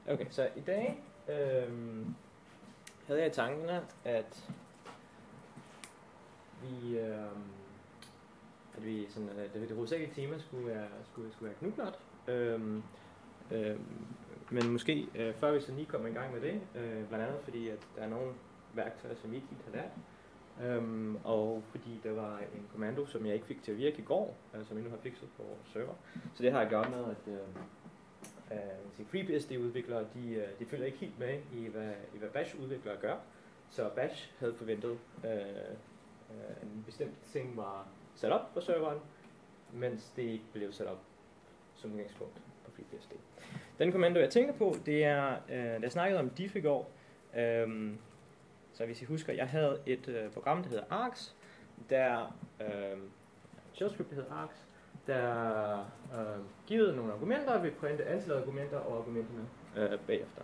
Okay, så i dag havde jeg i tankerne, at vi sådan, det hovedsagelige tema skulle være Knugnot. Men måske før vi så lige kommer i gang med det, blandt andet fordi at der er nogle værktøjer, som I ikke helt har lært. Og fordi der var en kommando, som jeg ikke fik til at virke i går, som jeg nu har fikset på vores server. Så det har jeg gjort med, at FreeBSD-udviklere, de følger ikke helt med i hvad Bash-udviklere gør. Så Bash havde forventet, en bestemt ting var sat op på serveren, mens det ikke blev sat op som udgangspunkt på FreeBSD. Den kommando, jeg tænker på, det er, da jeg snakkede om diff i går, så hvis I husker, jeg havde et program, der hedder Args, der shell-script, der hedder Args, der givet nogle argumenter, vi printe antallet af argumenter og argumenterne bagefter.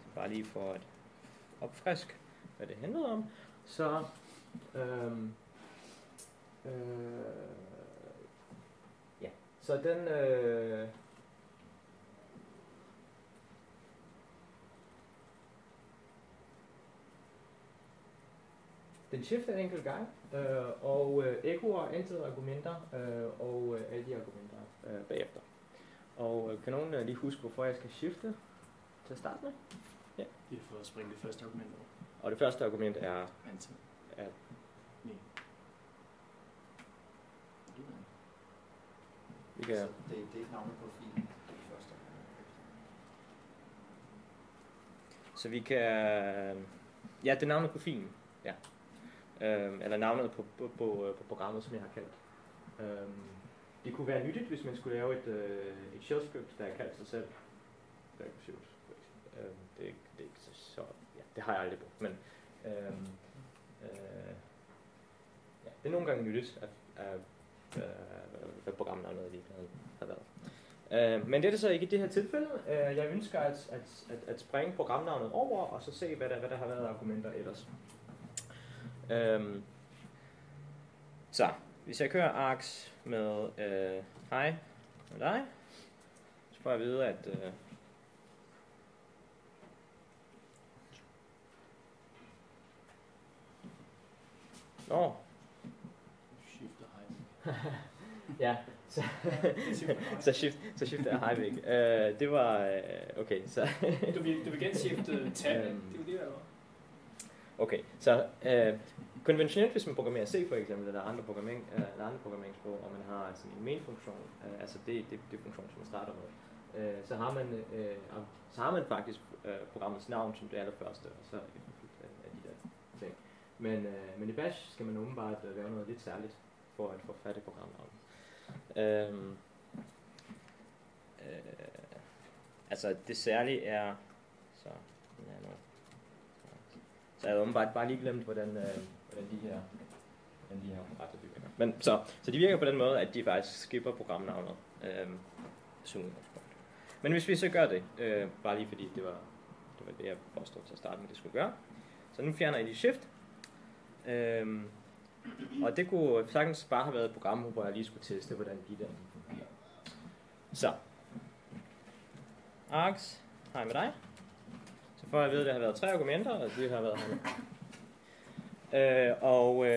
Så bare lige for at opfriske, hvad det handlede om. Så ja, så den skifter en enkelt gang, og ekkoer antallet af argumenter og alle de argumenter bagefter. Og kan nogen lige huske, hvorfor jeg skal skifte til at starte med? Ja. Det er for at springe det første argument over. Og det første argument er... Antal. Ja. Nej. Vi kan... Så det er ikke navnet på filen, det er første. Så vi kan... Ja, det er navnet på filen. Ja. Eller navnet på programmet, som jeg har kaldt. Det kunne være nyttigt, hvis man skulle lave et shell script, der kaldt sig selv recursivt. Det er ikke så... Ja, det har jeg aldrig brugt, men... ja, det er nogle gange nyttigt, hvad programnavnet lige har været. Men det er så ikke i det her tilfælde. Jeg ønsker at springe programnavnet over, og så se, hvad der har været af argumenter ellers. Så, hvis jeg kører args med hej med dig, så får jeg at vide, at Shift og hej. ja, så shift er hej væk. Det var okay, så Du vil gerne skifte tab, det er jo det der var. Okay, så konventionelt, hvis man programmerer C for eksempel, eller andre programmeringssprog, og man har sådan en main-funktion, altså det funktion, som man starter med, så har man faktisk programmets navn som det allerførste, og så af de der ting. Men i Bash skal man åbenbart lave noget lidt særligt for at få fat i programnavnet. Altså det særlige er så jeg havde åbenbart bare lige glemt, hvordan de her attributter. Men så de virker på den måde, at de faktisk skipper programnavnet som udgangspunkt. Men hvis vi så gør det, bare lige fordi det var det, jeg påstod til at starte med, det skulle gøre. Så nu fjerner jeg lige shift. Og det kunne sagtens bare have været et program, hvor jeg lige skulle teste, hvordan de der fungerer. Så. Args, hej med dig. Så får jeg at vide, at der har været 3 argumenter, og det har været her.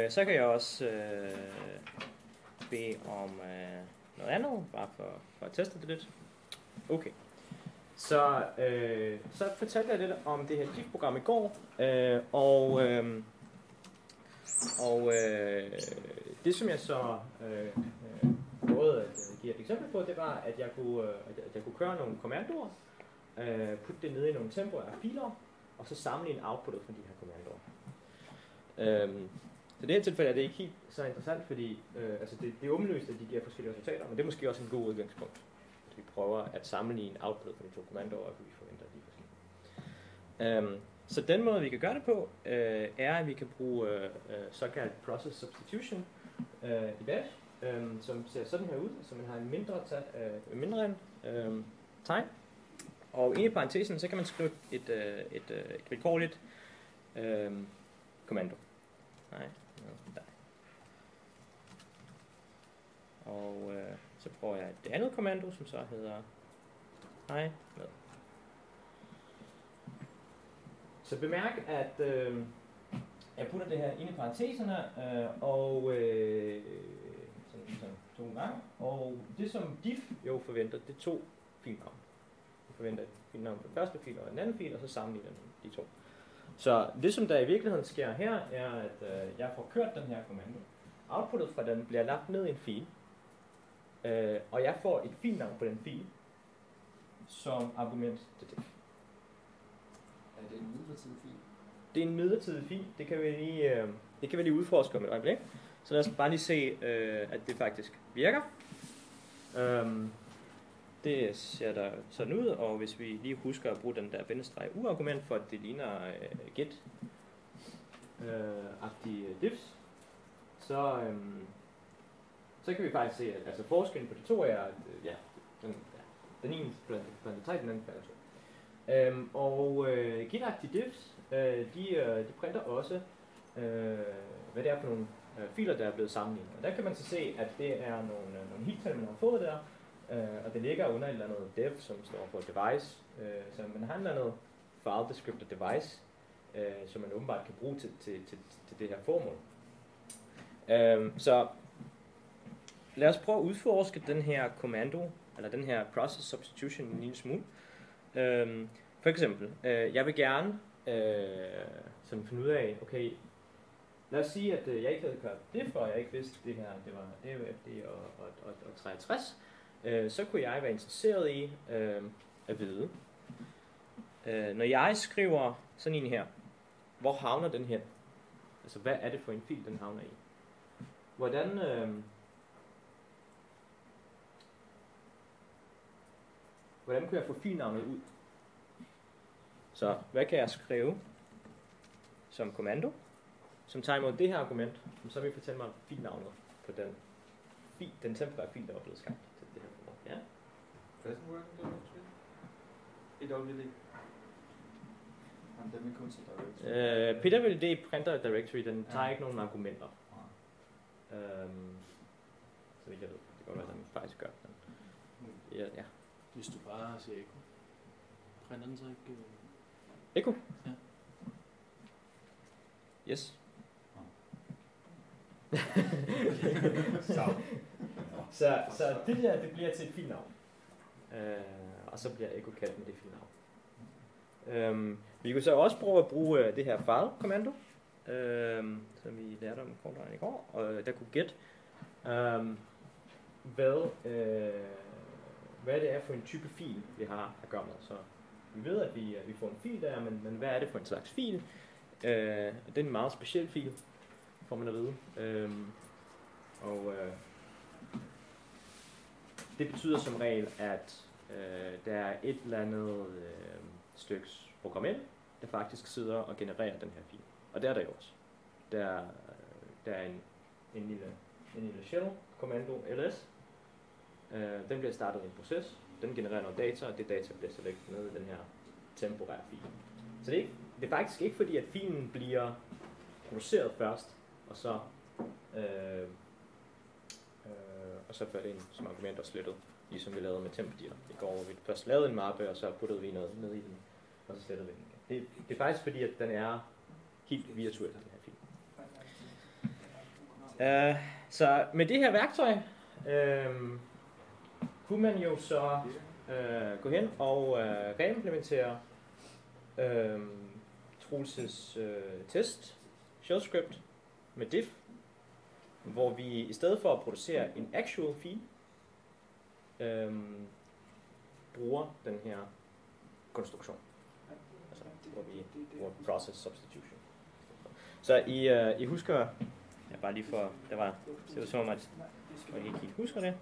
Så kan jeg også bede om noget andet, bare for at teste det lidt. Okay. Så fortalte jeg lidt om det her diff-program i går, det som jeg så prøvede at give et eksempel på, det var, at jeg kunne køre nogle kommandoer, putte det ned i nogle temporære filer, og så sammenligne outputtet fra de her kommandoer. Så i det her tilfælde er det ikke helt så interessant, fordi altså det er åbenlyst, at de giver forskellige resultater, men det er måske også en god udgangspunkt. At vi prøver at sammenligne outputtet fra de 2 kommandoer, og vi forventer, at de er forskellige. Så den måde, vi kan gøre det på, er, at vi kan bruge såkaldt process substitution i Bash, som ser sådan her ud, så man har en mindre end tegn. Og inde i parentesen, så kan man skrive et vilkårligt kommando. Nej, der. Og så prøver jeg det andet kommando, som så hedder hej med. Så bemærk, at jeg putter det her ind i parenteserne, og sådan 2 gange. Og det som diff jo forventer, det er 2 filnavne. Jeg forventer et filnavn på den første fil og den anden fil, og så sammenligner de 2. Så det som der i virkeligheden sker her, er at jeg får kørt den her kommando. Outputtet fra den bliver lagt ned i en fil, og jeg får et filnavn på den fil som argument til det. Er det en midlertidig fil? Det er en midlertidig fil. Det kan vi lige udforske om et øjeblik. Så lad os bare lige se, at det faktisk virker. Det ser der sådan ud, og hvis vi lige husker at bruge den der bindestreg u-argument, for at det ligner get-agtige diffs, så kan vi faktisk se, at altså forskellen på de 2 er, at den ene blandt 3, den anden blandt 2. Og get-agtige diffs, de printer også, hvad det er for nogle filer, der er blevet sammenlignet. Og der kan man så se, at det er nogle heltal, man har fået der, og det ligger under et eller andet dev, som står for device, så man har et eller andet file descriptor device, som man åbenbart kan bruge til det her formål. Så lad os prøve at udforske den her kommando, eller den her process substitution en lille smule. For eksempel, jeg vil gerne sådan finde ud af, okay, lad os sige, at jeg ikke havde kørt diff, og jeg ikke vidste, at det her det var DFD og 63, så kunne jeg være interesseret i at vide, når jeg skriver sådan en her, hvor havner den her? Altså, hvad er det for en fil, den havner i? Hvordan kunne jeg få filnavnet ud? Så hvad kan jeg skrive som kommando, som tager imod det her argument, som så vil fortælle mig filnavnet på den temporære fil, der var blevet skabt til det her formål. Ja? Present working directory? PWD? Den vil kun til directory. PWD printer directory, den tager ikke nogen argumenter. Så vidt jeg ved. Det kan godt være, at den faktisk gør den. Ja. Hvis du bare siger echo, printer den så ikke? Echo? Ja. Yes. Så det der, det bliver til et filnavn. Og så bliver echo kaldt med det filnavn. Vi kan så også prøve at bruge det her file-kommando, som vi lærte om kort i går, og der kunne get, hvad det er for en type fil, vi har at gøre med. Så vi ved, at vi får en fil der, men hvad er det for en slags fil? Det er en meget speciel fil, får man at vide. Det betyder som regel, at der er et eller andet styks programmering, der faktisk sidder og genererer den her fil. Og det er der jo også. Der er en lille shell-kommando, ls. Den bliver startet i en proces. Den genererer noget data, og det data bliver så lægget ned i den her temporære fil. Så det er faktisk ikke fordi, at filen bliver produceret først, og så ført ind som argument og slettet, ligesom vi lavede med tempdir i går, hvor vi først lavede en mappe, og så puttede vi noget ned i den, og så slettede vi den igen. Det er faktisk fordi, at den er helt virtuel, den her fil. Så med det her værktøj, kunne man jo så gå hen og reimplementere Troelses test shell script med diff, hvor vi i stedet for at producere en actual fil, bruger den her konstruktion, altså hvor vi bruger process substitution. Så I husker, ja, bare lige for, der var situationen, at jeg ikke helt husker det.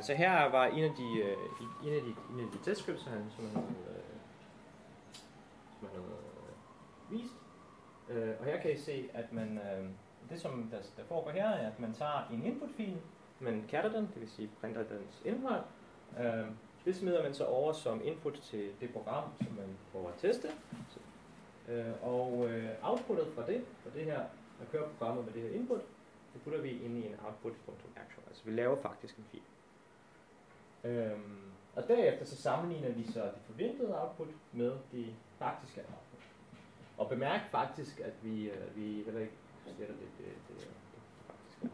Så her var en af de testscripts, som han man havde vist. Og her kan I se, at man, det som der foregår her, er, at man tager en input-fil, man katter den, det vil sige printer dens indhold. Det smider man så over som input til det program, som man prøver at teste. Og outputtet fra det her, der kører programmet med det her input, det putter vi ind i en output.actual. Altså vi laver faktisk en fil. Og derefter så sammenligner vi så det forventede output med de faktiske output. Og bemærk faktisk, at vi heller ikke sletter det faktiske.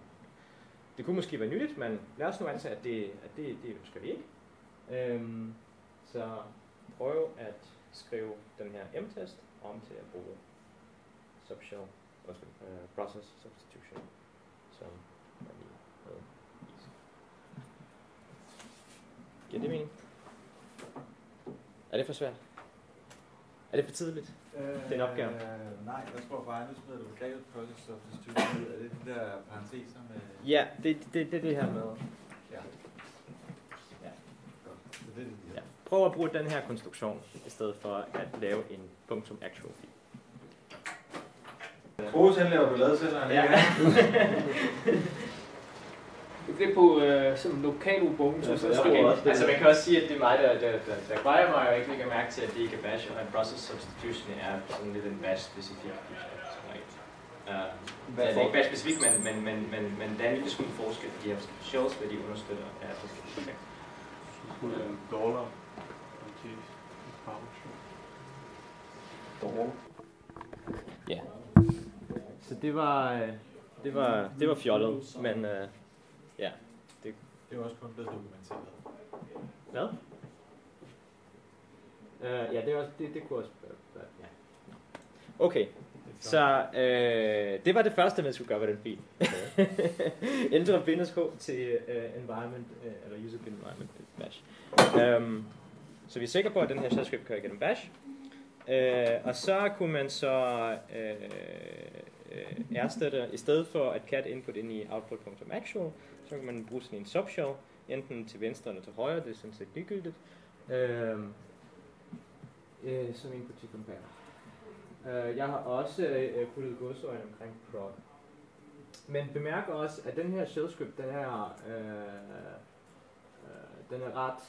Det kunne måske være nyttigt, men lad os nu antage, at det ønsker vi ikke. Så prøv at skrive den her m-test om til at bruge subshell, process substitution, som man lige havde vist. Giver det mening? Er det for svært? Er det for tidligt? Det er en opgave. Nej, jeg tror bare, nu smider du begrebet process substitution ud. Er det de der parenteser med... Ja, det her med. Ja. Ja. Det, Ja. Prøv at bruge den her konstruktion, i stedet for at lave en .actual fil. Troels, han laver balladeceller. Ja. Det er på sådan en lokal ubuntu. Altså man kan også sige, at det er mig, der plejer mig, og ikke lægger mærke til, at det ikke er bash, og en process substitution er sådan lidt en bash-specifik feature. Det er ikke bash-specifik, men der er en lille smule forskel på de her shells, hvad de understøtter af forskellige ting. $. Ja. Så det var fjollet, men ja. Det er også kun blevet dokumenteret. Hvad? Ja, det er også det kunne også ja. Okay. Så det var det første, man skulle gøre ved den fil. Ændre -h til environment eller user environment bash. Så vi er sikre på, at den her shell script kører igennem bash. Og så kunne man så erstatte, i stedet for at cat input ind i output.actual, så kan man bruge sådan en subshell, enten til venstre eller til højre, det er sådan set ligegyldigt, som input til compare. Jeg har også puttet godsøjne omkring prod. Men bemærk også, at den her shell script, den er ret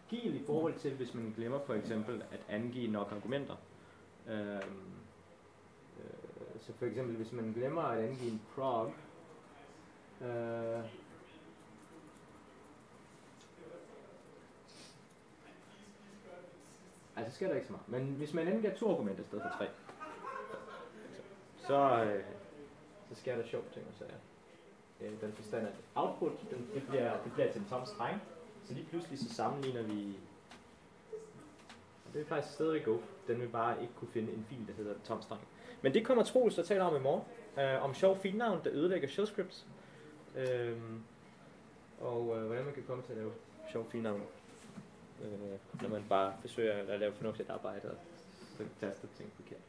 fragil i forhold til, hvis man glemmer for eksempel at angive nok argumenter. Så for eksempel, hvis man glemmer at angive en prog, altså sker der ikke så meget. Men hvis man angiver 2 argumenter i stedet for 3, så sker der sjovt ting og sager. Den forstand, at output, det bliver til en tom streng, så lige pludselig så sammenligner vi, og det er faktisk stadig go, den vil bare ikke kunne finde en fil, der hedder tom streng. Men det kommer Troels at tale om i morgen, om sjov filnavn, der ødelægger shell scripts, og hvordan man kan komme til at lave sjov filnavn, når man bare forsøger at lave fornuftigt arbejde og taster ting forkert.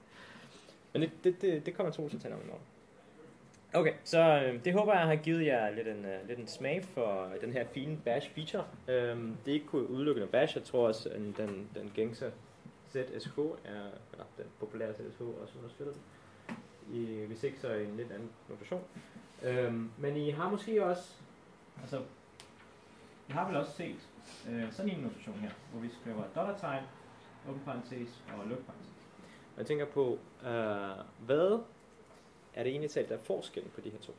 Men det kommer Troels at tale om i morgen. Okay, så det håber jeg har givet jer lidt en smag for den her fine bash feature. Det er ikke kun udelukkende bash, jeg tror også, at den gængse ZSH eller den populære ZSH også understøtter det. Hvis ikke så i en lidt anden notation. Men I har måske også, altså, I har vel også set sådan en notation her, hvor vi skriver $tegn, åben parentes og luk parentes. Og jeg tænker på, hvad er det egentlig talt, der er forskellen på de her to?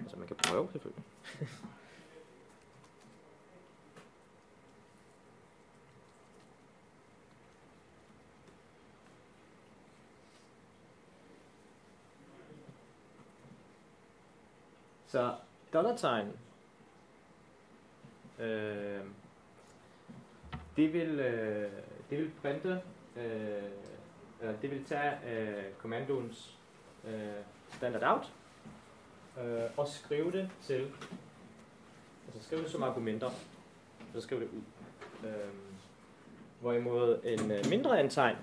Altså man kan prøve selvfølgelig. Så $tegn, det vil printe, det vil tage kommandoens standard out og skrive det til, altså skrive det som argumenter, så skrive det ud. Hvorimod en mindre end tegn,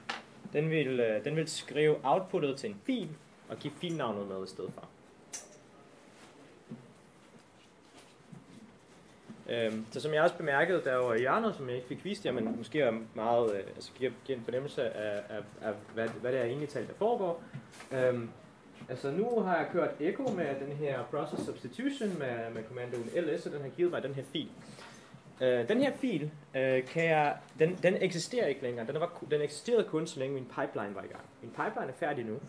den vil skrive outputtet til en fil og give filnavnet med i stedet for. Så som jeg også bemærkede, der var i hjørnet, som jeg ikke fik vist jer, men måske er meget, giver en fornemmelse af hvad det er egentlig talt, der foregår. Altså nu har jeg kørt echo med den her process substitution med kommandoen ls, og den har givet mig den her fil. Den her fil, den eksisterer ikke længere. Den eksisterede kun, så længe min pipeline var i gang. Min pipeline er færdig nu.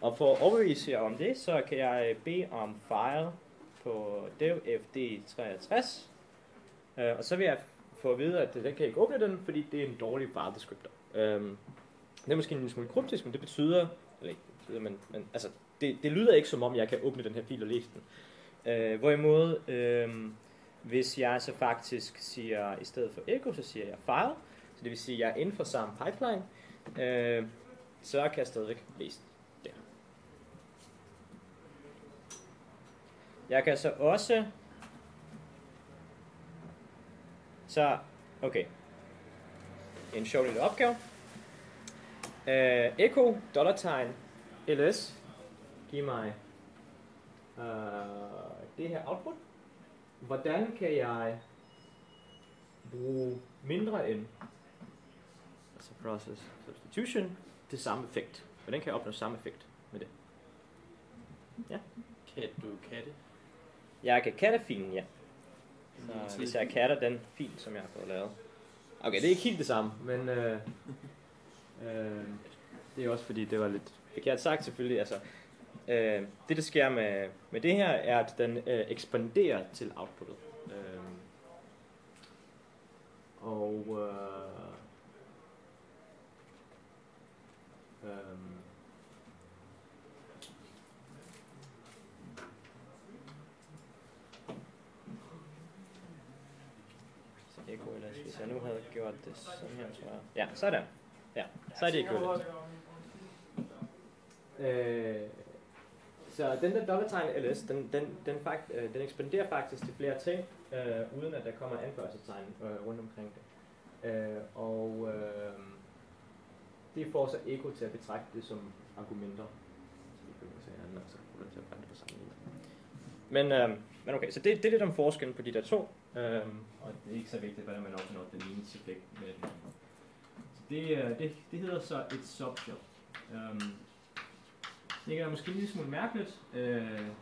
Og for at overbevise jer om det, så kan jeg bede om file på devfd63. Og så vil jeg få at vide, at den kan ikke åbne den, fordi det er en dårlig file descriptor. Det er måske en lille smule kryptisk, men det betyder, eller ikke betyder, men altså, det lyder ikke som om, jeg kan åbne den her fil og læse den. Hvorimod, hvis jeg så faktisk siger, i stedet for echo, så siger jeg file, så det vil sige, at jeg er inden for samme pipeline, så kan jeg stadigvæk læse den der. Jeg kan så også, okay, en sjov lille opgave. Echo $ls giver mig det her output. Hvordan kan jeg bruge mindre end, altså process substitution, til samme effekt? Hvordan kan jeg opnå samme effekt med det? Ja. Kan du katte? Jeg kan katte filen, ja. Så hvis jeg katter den fil, som jeg har fået lavet. Okay, det er ikke helt det samme, men det er også fordi, det var lidt forkert sagt selvfølgelig. Altså, det der sker med det her, er at den ekspanderer til outputtet. Så echo ellers, hvis jeg nu havde gjort det sådan her, tror jeg. Ja, sådan. Ja, så er det echo ellers. Så den der dobbelttegn ls, den ekspanderer faktisk til flere ting, uden at der kommer anførselstegn rundt omkring det. Det får så echo til at betragte det som argumenter. Men okay, så det er lidt om forskellen på de der to. Og det er ikke så vigtigt, hvordan man opnår den ene effekt med den anden. Så det hedder så et subjob. Det er måske en lille smule mærkeligt,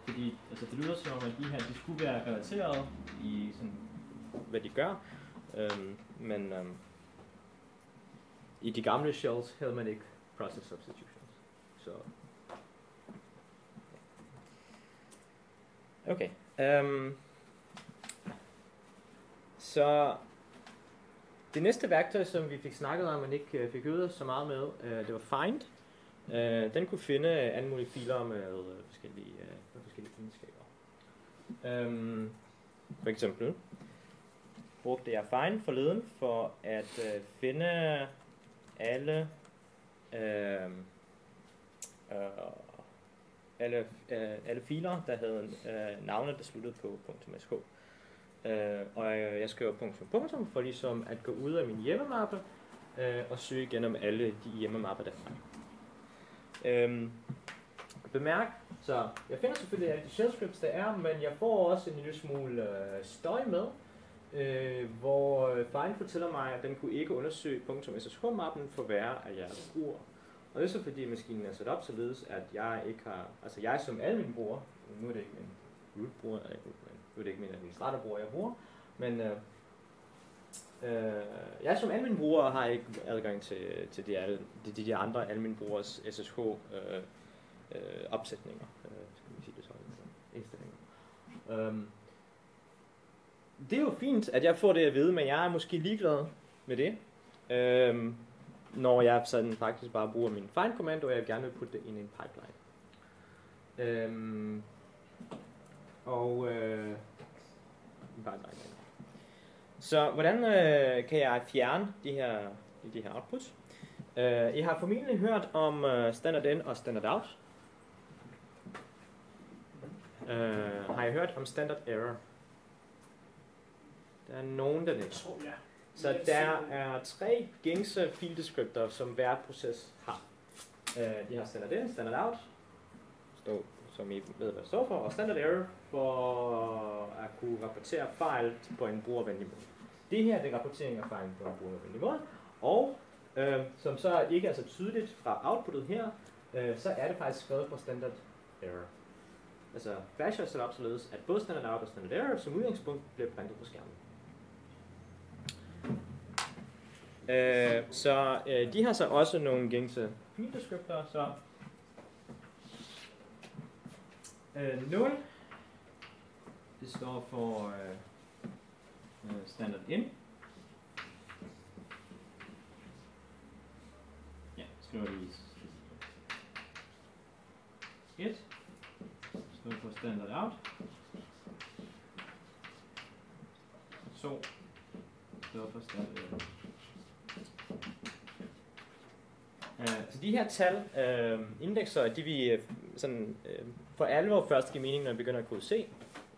fordi altså, det lyder som om, at de her de skulle være relateret i sådan, hvad de gør, men i de gamle shells havde man ikke process substitutions. Så okay. Så det næste værktøj, som vi fik snakket om, men ikke fik øvet så meget med, det var find. Den kunne finde alle mulige filer med forskellige egenskaber. For eksempel brugte jeg find forleden for at finde alle filer, der havde navne, der sluttede på .sh. Og jeg skriver punktum for ligesom at gå ud af min hjemmemappe og søge igennem alle de hjemmemapper derfra. Bemærk, så jeg finder selvfølgelig alle de shell scripts der er, men jeg får også en lille smule støj med, hvor find fortæller mig, at den kunne ikke undersøge .sh-mappen for hver af jeres bruger. Og det er så fordi maskinen er sat op således, at jeg ikke har, altså jeg som admin bruger, nu er det ikke min root bruger, nu er det ikke min administrator bruger, jeg bruger, men jeg som admin bruger har ikke adgang til de andre admin brugers SSH opsætninger, skal vi sige det sådan, indstillinger. Det er jo fint, at jeg får det at vide, men jeg er måske ligeglad med det, når jeg sådan faktisk bare bruger min find kommando, og jeg gerne vil putte det ind i en pipeline. Så hvordan kan jeg fjerne de her outputs? I har formentlig hørt om standard in og standard out. Har I hørt om standard error? Der er nogen, der ikke. Så der er 3 gængse fildeskripter, som hver proces har. De har standard in, standard out. som I ved, hvad det står for, og standard error for at kunne rapportere fejl på en brugervenlig måde. Det her det er rapportering af fejl på en brugervenlig måde, og som så ikke er så tydeligt fra outputtet her, så er det faktisk skrevet på standard error. Altså Bash er sat op således, at både standard out og standard error som udgangspunkt bliver printet på skærmen. De har så også nogle gængse file descriptor, så 0 det står for standard in. Ja, skriver lige 1 står for standard out. 2 står for standard in. Så de her tal, indekser, de vil sådan, for alvor først give mening, når vi begynder at kode C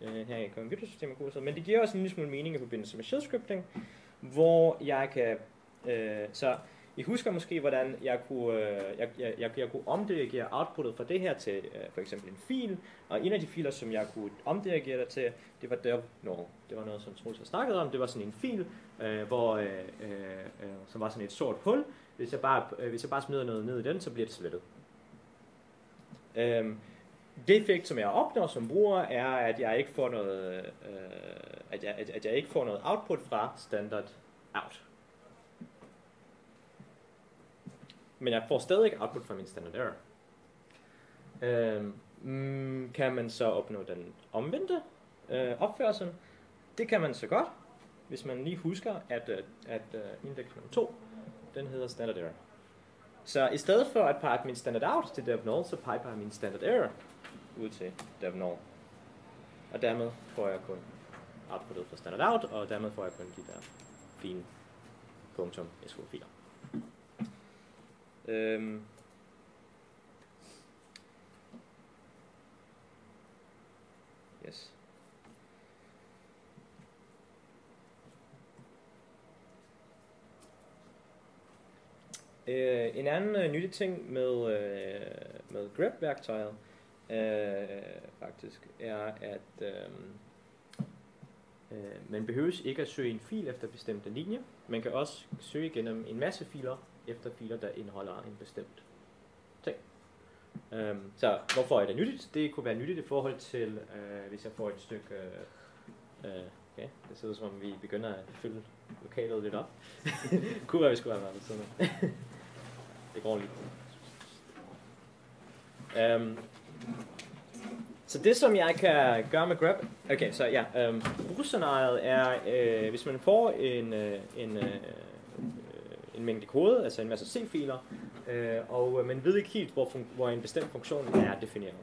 her i computersystemet kurset, men det giver også en lille smule mening i forbindelse med shell scripting, hvor jeg kan, så I husker måske, hvordan jeg kunne omdirigere outputtet fra det her til for eksempel en fil, og en af de filer, som jeg kunne omdirigere det til, det var DevNull. Det var noget, som Troels har snakket om. Det var sådan en fil, som var sådan et sort hul. Hvis jeg bare smider noget ned i den, så bliver det slettet. Det effekt, som jeg opnår som bruger, er, at jeg ikke får noget, at jeg ikke får noget output fra standard out. Men jeg får stadig output fra min standard error. Kan man så opnå den omvendte opførsel? Det kan man så godt, hvis man lige husker, at indeks nummer 2, den hedder standard error. Så i stedet for at pipe min standard out til DevNull, så piper jeg min standard error ud til DevNull. Og dermed får jeg kun outputtet fra standard out, og dermed får jeg kun de der fine .sh-filer. Yes. En anden nyttig ting med grep-værktøjet faktisk er, at man behøves ikke at søge en fil efter bestemte linje. Man kan også søge gennem en masse filer efter filer, der indeholder en bestemt ting. Så hvorfor er det nyttigt? Det kunne være nyttigt i forhold til, hvis jeg får et stykke... okay, det ser ud som om vi begynder at fylde lokalet lidt op. Kunne være, vi skulle have været sådan noget. Det går lige. Så det som jeg kan gøre med grep, okay, så ja, brugsscenariet er, hvis man får en mængde kode, altså en masse C-filer, og man ved ikke helt, hvor en bestemt funktion er defineret.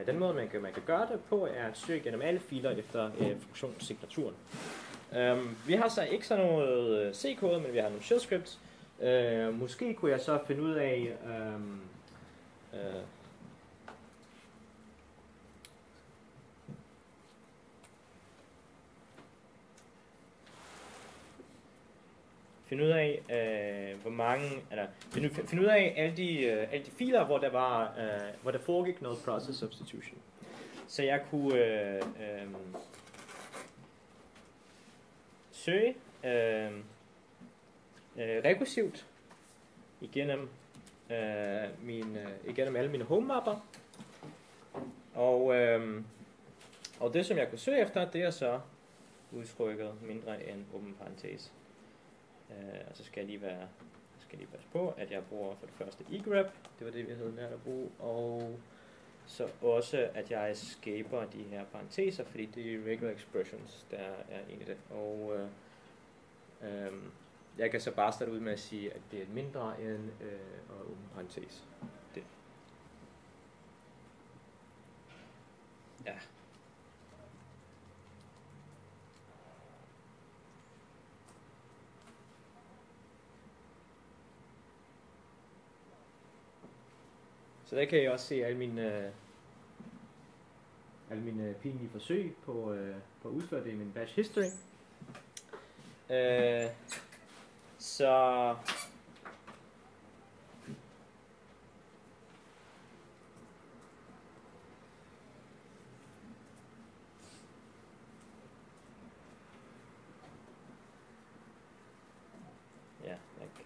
Den måde, man kan gøre det på, er at søge gennem alle filer efter funktionssignaturen. Vi har så ikke sådan noget C-kode, men vi har nogle shell scripts. Måske kunne jeg så finde ud af finde ud af alle de filer, hvor der foregik noget process substitution. Så jeg kunne søge rekursivt igennem alle mine home mapper, og det som jeg kunne søge efter, det er så udtrykket mindre end åben parentes. Og så skal jeg lige passe på, at jeg bruger for det første egrep, det var det vi havde lært at bruge, og så også at jeg skaber de her parenteser, fordi det er regular expressions, der er en i det. Og jeg kan så bare starte ud med at sige, at det er mindre end og åben parentes. Det. Ja. Så der kan I også se alle mine pinlige forsøg på at udføre det i min bash history. Så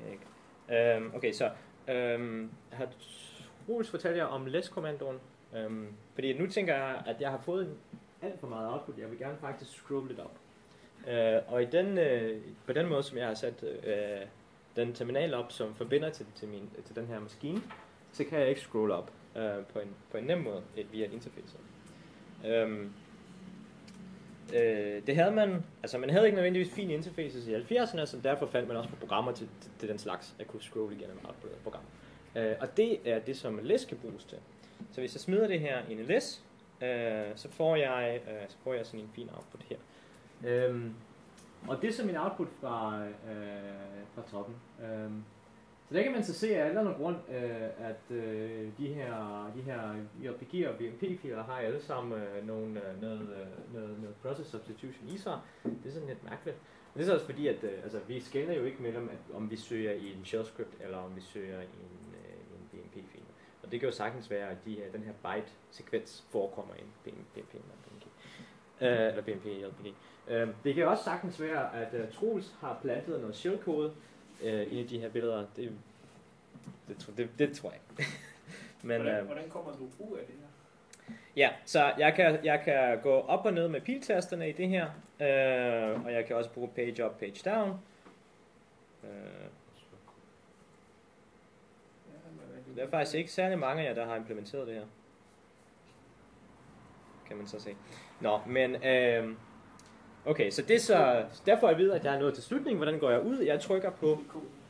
kan jeg ikke. Okay, så har Troels fortalt jer om less-kommandoen? Fordi nu tænker jeg, at jeg har fået alt for meget output. Jeg vil gerne faktisk scrolle lidt op. Og på den måde, som jeg har sat den terminal op, som forbinder til den her maskine, så kan jeg ikke scrolle op på en nem måde via et interface. Det havde man havde ikke nødvendigvis fine interfaces i 70'erne, så derfor fandt man også på programmer til den slags, at kunne scrolle igennem output-program. Og det er det, som less kan bruges til. Så hvis jeg smider det her i en less, så får jeg sådan en fin output her. Og det er så min output fra toppen. Så der kan man så se af eller anden grund, at de her JPG og BMP-filer har alle sammen noget process substitution i sig. Det er sådan lidt mærkeligt. Men det er så også fordi, at vi skelner jo ikke mellem, om vi søger i en shell script, eller om vi søger i en BMP-fil. Og det kan jo sagtens være, at den her byte-sekvens forekommer i en BMP eller BMP-JPG. Det kan også sagtens være, at Troels har plantet noget shellkode i de her billeder. Det tror jeg ikke. Men, hvordan kommer du ud af det her? Ja, så jeg kan gå op og ned med piltasterne i det her, og jeg kan også bruge page up, page down. Der er faktisk ikke særlig mange af jer, der har implementeret det her. Kan man så se. Nå, men okay, så det er så derfor jeg ved, at jeg er nået til slutningen. Hvordan går jeg ud? Jeg trykker på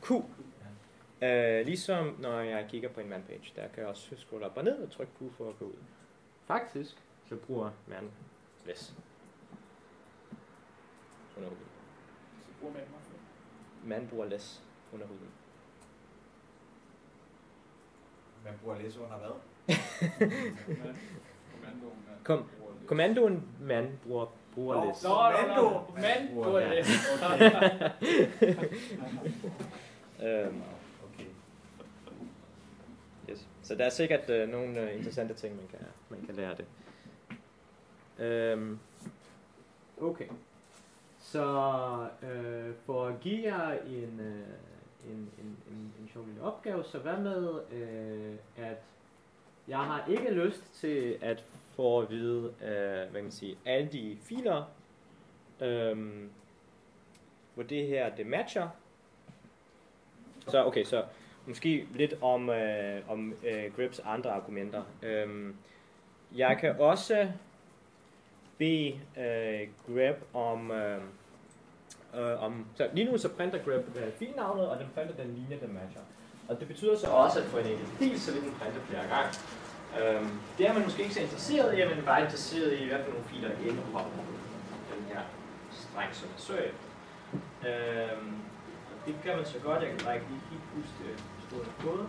Q. Ligesom når jeg kigger på en man-page, der kan jeg også scrolle op og ned og trykke Q for at gå ud. Faktisk så bruger man less under huden. Så bruger man Man bruger less under huden. Man bruger less under hvad? Kommandoen man bruger less. Man bruger less. Okay. Yes. Så der er sikkert nogle interessante ting, man kan lære det. Okay. Så for at give jer en sjov lille opgave, så hvad med, at jeg har ikke lyst til at få at vide, hvad kan man sige, alle de filer, hvor det her det matcher. Så okay, så måske lidt om grips andre argumenter. Jeg kan også bede grep om så lige nu så printer grep filnavnet, og den printer den linje, den matcher. Og det betyder så også, at for en enkelt fil, så vil den printe flere gange. Det er man måske ikke så interesseret i, men er bare interesseret i, hvad for nogle filer indeholder den her streng, som jeg søger. Det kan man så godt, jeg kan bare ikke lige helt huske stået af koden.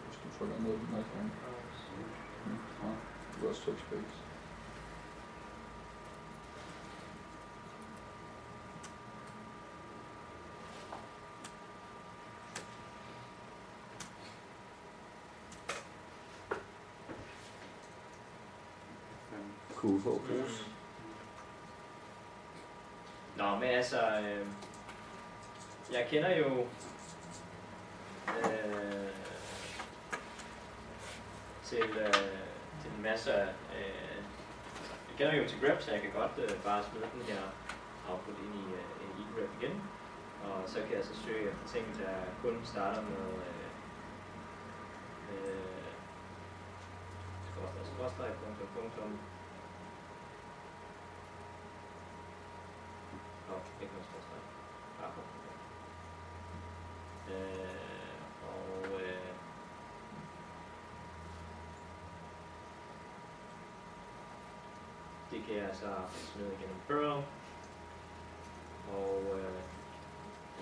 Hvis du trykker ned den her gang. Ja, du kan også trykke space. Q-fokus. Nå, men altså, jeg kender jo til en masse jeg kender jo til grep, så jeg kan godt bare smide den her output ind i en egrep igen, og så kan jeg så søge efter ting, der kun starter med skråstreg, punktum. Ikke noget skråstreg. Bare punktum. Det kan jeg så smide igennem Perl. Og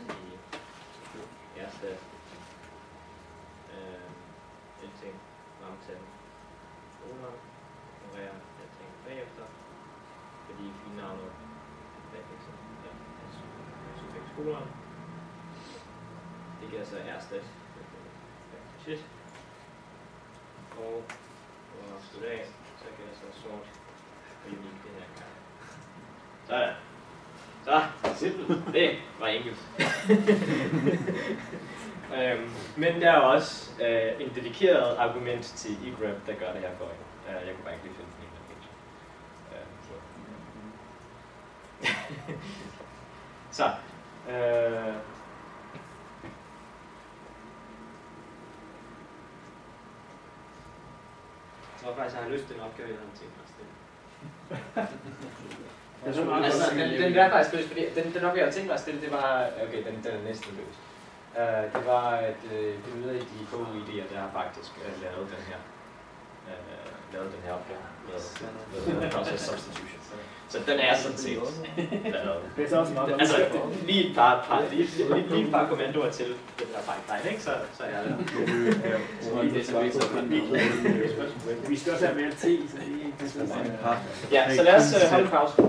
i erstat alting ramtal kolon, ignorerer alting bagefter, fordi filnavnet suffix kolon. Det kan altså erstat shit. Og for at slutte af, så kan jeg så sort og unik det her gang. Sådan. Så, simpelt. Det var enkelt. Men der er også en dedikeret argument til egrep, der gør det her for jer. Jeg kunne bare ikke lige finde den ene page. Så. Jeg tror faktisk, jeg har lyst til en opgave, jeg havde tænkt mig at stille. Den er faktisk løst, fordi den opgave, jeg tænkte mig at stille, det var, okay, den er næsten løst. Det var at finde ud af de KU-idéer, der har faktisk lavet den her opgave med process substitution. Så den er sådan set lavet. Det er så også meget. Altså, lige et par kommandoer til den her pipeline, ikke? Så er jeg der. Vi skal også have mere te, så det er ikke. Ja, så lad os holde pause.